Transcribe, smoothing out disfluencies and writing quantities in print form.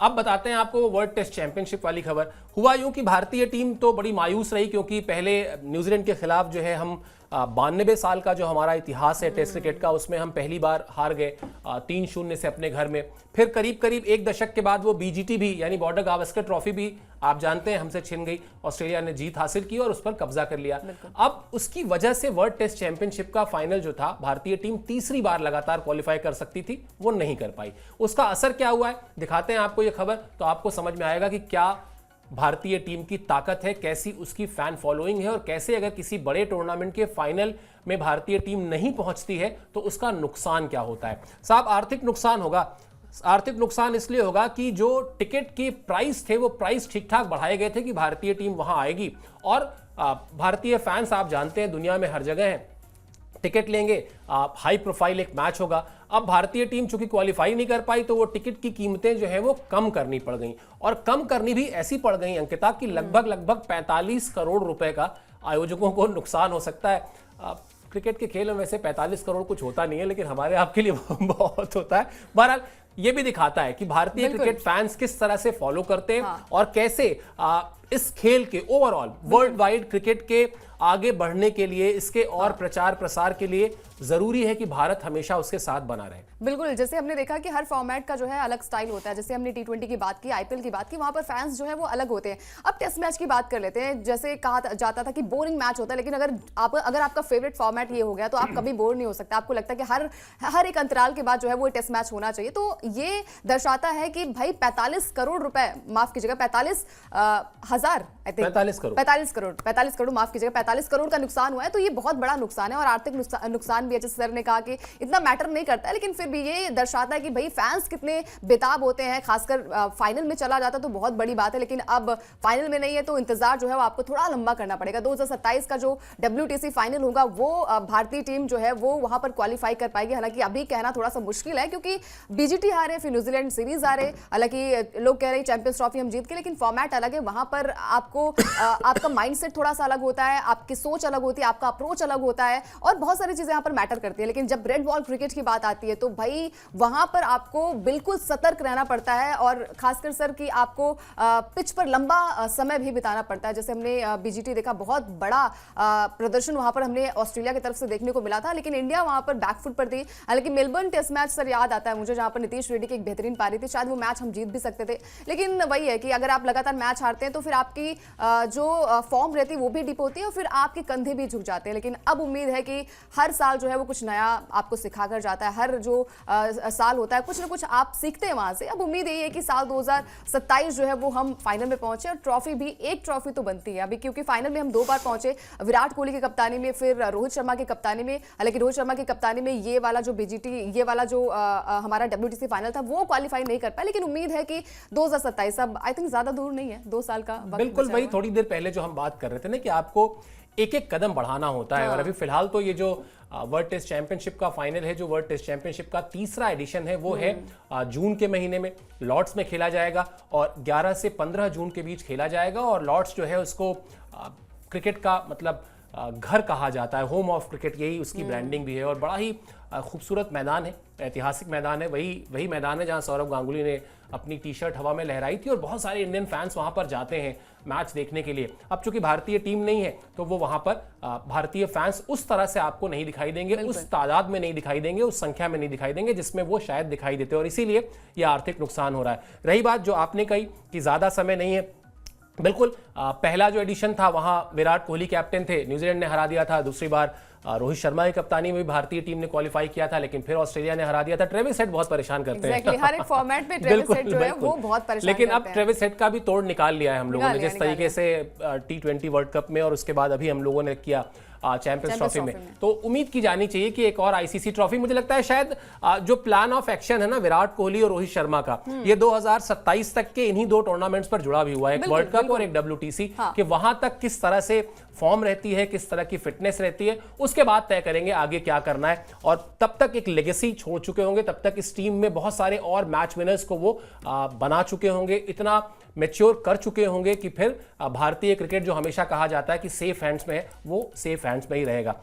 अब बताते हैं आपको वर्ल्ड टेस्ट चैंपियनशिप वाली खबर। हुआ यूं कि भारतीय टीम तो बड़ी मायूस रही, क्योंकि पहले न्यूजीलैंड के खिलाफ जो है हम 92 साल का जो हमारा इतिहास है टेस्ट क्रिकेट का, उसमें हम पहली बार हार गए 3-0 से अपने घर में। फिर करीब करीब एक दशक के बाद वो बीजीटी भी यानी बॉर्डर गावस्कर ट्रॉफी भी आप जानते हैं हमसे छिन गई। ऑस्ट्रेलिया ने जीत हासिल की और उस पर कब्जा कर लिया। अब उसकी वजह से वर्ल्ड टेस्ट चैंपियनशिप का फाइनल जो था, भारतीय टीम तीसरी बार लगातार क्वालिफाई कर सकती थी, वो नहीं कर पाई। उसका असर क्या हुआ है दिखाते हैं आपको ये खबर, तो आपको समझ में आएगा कि क्या भारतीय टीम की ताकत है, कैसी उसकी फैन फॉलोइंग है, और कैसे अगर किसी बड़े टूर्नामेंट के फाइनल में भारतीय टीम नहीं पहुंचती है तो उसका नुकसान क्या होता है। साहब, आर्थिक नुकसान होगा। आर्थिक नुकसान इसलिए होगा कि जो टिकट के प्राइस थे वो प्राइस ठीक ठाक बढ़ाए गए थे कि भारतीय टीम वहां आएगी, और भारतीय फैंस आप जानते हैं दुनिया में हर जगह हैं, टिकट लेंगे, हाई प्रोफाइल एक मैच होगा। अब भारतीय टीम चूंकि क्वालिफाई नहीं कर पाई तो वो टिकट की कीमतें जो है वो कम करनी पड़ गई, और कम करनी भी ऐसी पड़ गई अंकिता कि लगभग 45 करोड़ रुपए का आयोजकों को नुकसान हो सकता है। क्रिकेट के खेल में वैसे 45 करोड़ कुछ होता नहीं है, लेकिन हमारे आपके लिए बहुत होता है। बहरहाल ये भी दिखाता है कि भारतीय क्रिकेट फैंस किस तरह से फॉलो करते हैं, और कैसे इस खेल के ओवरऑल वर्ल्ड वाइड क्रिकेट के आगे बढ़ने के लिए, इसके और प्रचार प्रसार के लिए जरूरी है कि भारत हमेशा उसके साथ बना रहे। बिल्कुल, जैसे हमने देखा कि हर फॉर्मेट का जो है अलग स्टाइल होता है। जैसे हमने T20 की बात की, आईपीएल की बात की, वहां पर फैंस जो है वो अलग होते हैं। अब टेस्ट मैच की बात कर लेते हैं। जैसे कहा जाता था कि बोरिंग मैच होता है, लेकिन अगर आपका फेवरेट फॉर्मेट ये हो गया तो आप कभी बोर नहीं हो सकता। आपको लगता है कि हर एक अंतराल के बाद जो है वो टेस्ट मैच होना चाहिए। तो ये दर्शाता है कि भाई 45 करोड़ रुपए, माफ कीजिएगा 45 करोड़ माफ कीजिएगा 45 करोड़ का नुकसान हुआ है। तो ये बहुत बड़ा नुकसान है, और आर्थिक नुकसान भी है। जैसे सर ने कहा कि इतना मैटर नहीं करता है, लेकिन फिर भी ये दर्शाता है कि भाई फैंस कितने बेताब होते हैं। खासकर फाइनल में चला जाता तो बहुत बड़ी बात है, लेकिन अब फाइनल में नहीं है तो इंतजार जो है वो आपको थोड़ा लंबा करना पड़ेगा। 2027 का जो WTC फाइनल होगा वो भारतीय टीम जो है वो वहां पर क्वालिफाई कर पाएगी। हालांकि अभी कहना थोड़ा सा मुश्किल है, क्योंकि बीजीटी हारे, फिर न्यूजीलैंड सीरीज हारे। हालांकि लोग कह रहे हैं चैंपियंस ट्रॉफी हम जीत के, लेकिन फॉर्मेट अलग है। वहां पर आपको आपका माइंडसेट थोड़ा सा अलग होता है, आपकी सोच अलग होती है, आपका अप्रोच अलग होता है, और बहुत सारी चीजें यहाँ पर मैटर करती है। लेकिन जब रेड बॉल क्रिकेट की बात आती है तो भाई वहां पर आपको बिल्कुल सतर्क रहना पड़ता है, और खासकर सर कि आपको पिच पर लंबा समय भी बिताना पड़ता है। जैसे हमने बीजीटी देखा, बहुत बड़ा प्रदर्शन वहां पर हमने ऑस्ट्रेलिया की तरफ से देखने को मिला था, लेकिन इंडिया वहां पर बैकफुट पर थी। हालांकि मेलबर्न टेस्ट मैच सर याद आता है मुझे, जहां पर नीतीश रेड्डी की एक बेहतरीन पारी थी, शायद वो मैच हम जीत भी सकते थे। लेकिन वही है कि अगर आप लगातार मैच हारते हैं तो फिर आपकी जो फॉर्म रहती है वो भी डिप होती है, और फिर आपके कंधे भी झुक जाते हैं। लेकिन अब उम्मीद है कि हर साल जो है वो कुछ नया आपको सिखाकर जाता है। हर जो साल होता है कुछ ना कुछ आप सीखते हैं वहां से। अब उम्मीद यही है कि साल 2027 जो है वो हम फाइनल में पहुंचे, और ट्रॉफी भी, एक ट्रॉफी तो बनती है अभी, क्योंकि फाइनल में हम 2 बार पहुंचे, विराट कोहली की कप्तानी में, फिर रोहित शर्मा की कप्तानी में। हालांकि रोहित शर्मा की कप्तानी में ये वाला जो बीजीटी, ये वाला जो हमारा WTC फाइनल था वो क्वालिफाई नहीं कर पाया। लेकिन उम्मीद है कि 2027 अब आई थिंक ज्यादा दूर नहीं है, 2 साल का वक्त। बिल्कुल, वही थोड़ी देर पहले जो हम बात कर रहे थे ना कि आपको एक एक कदम बढ़ाना होता है। और अभी फिलहाल तो ये जो वर्ल्ड टेस्ट चैंपियनशिप का फाइनल है, जो वर्ल्ड टेस्ट चैंपियनशिप का तीसरा एडिशन है, वो है जून के महीने में लॉर्ड्स में खेला जाएगा, और 11 से 15 जून के बीच खेला जाएगा। और लॉर्ड्स जो है उसको क्रिकेट का मतलब घर कहा जाता है, होम ऑफ क्रिकेट, यही उसकी ब्रांडिंग भी है। और बड़ा ही खूबसूरत मैदान है, ऐतिहासिक मैदान है। वही मैदान है जहां सौरव गांगुली ने अपनी टी-शर्ट हवा में लहराई थी, और बहुत सारे इंडियन फैंस वहां पर जाते हैं मैच देखने के लिए। अब चूंकि भारतीय टीम नहीं है तो वो वहां पर भारतीय फैंस उस तरह से आपको नहीं दिखाई देंगे, उस तादाद में नहीं दिखाई देंगे, उस संख्या में नहीं दिखाई देंगे जिसमें वो शायद दिखाई देते, और इसीलिए यह आर्थिक नुकसान हो रहा है। रही बात जो आपने कही कि ज्यादा समय नहीं है, बिल्कुल पहला जो एडिशन था वहां विराट कोहली कैप्टन थे, न्यूजीलैंड ने हरा दिया था। दूसरी बार रोहित शर्मा की कप्तानी में भी भारतीय टीम ने क्वालिफाई किया था, लेकिन फिर ऑस्ट्रेलिया ने हरा दिया था। ट्रेविस हेड बहुत परेशान करते हैं। हर एक फॉर्मेट में ट्रेविस हेड जो है वो बहुत परेशान लेकिन करते अब हैं। ट्रेविस हेड का भी तोड़ निकाल लिया है हम लोगों ने, जिस तरीके से T20 वर्ल्ड कप में और उसके बाद अभी हम लोगों ने किया चैंपियंस ट्रॉफी में। तो उम्मीद की जानी चाहिए कि एक और आईसीसी ट्रॉफी, मुझे लगता है शायद जो प्लान ऑफ एक्शन है ना विराट कोहली और रोहित शर्मा का, ये 2027 तक के इन्हीं 2 टूर्नामेंट्स पर जुड़ा भी हुआ है, एक वर्ल्ड कप और एक WTC, कि वहां तक किस तरह से फॉर्म रहती है, किस तरह की फिटनेस रहती है, उसके बाद तय करेंगे आगे क्या करना है। और तब तक एक लेगेसी छोड़ चुके होंगे, तब तक इस टीम में बहुत सारे और मैच विनर्स को वो बना चुके होंगे, इतना मैच्योर कर चुके होंगे कि फिर भारतीय क्रिकेट जो हमेशा कहा जाता है कि सेफ हैंड्स में है, वो सेफ हैंड्स में ही रहेगा।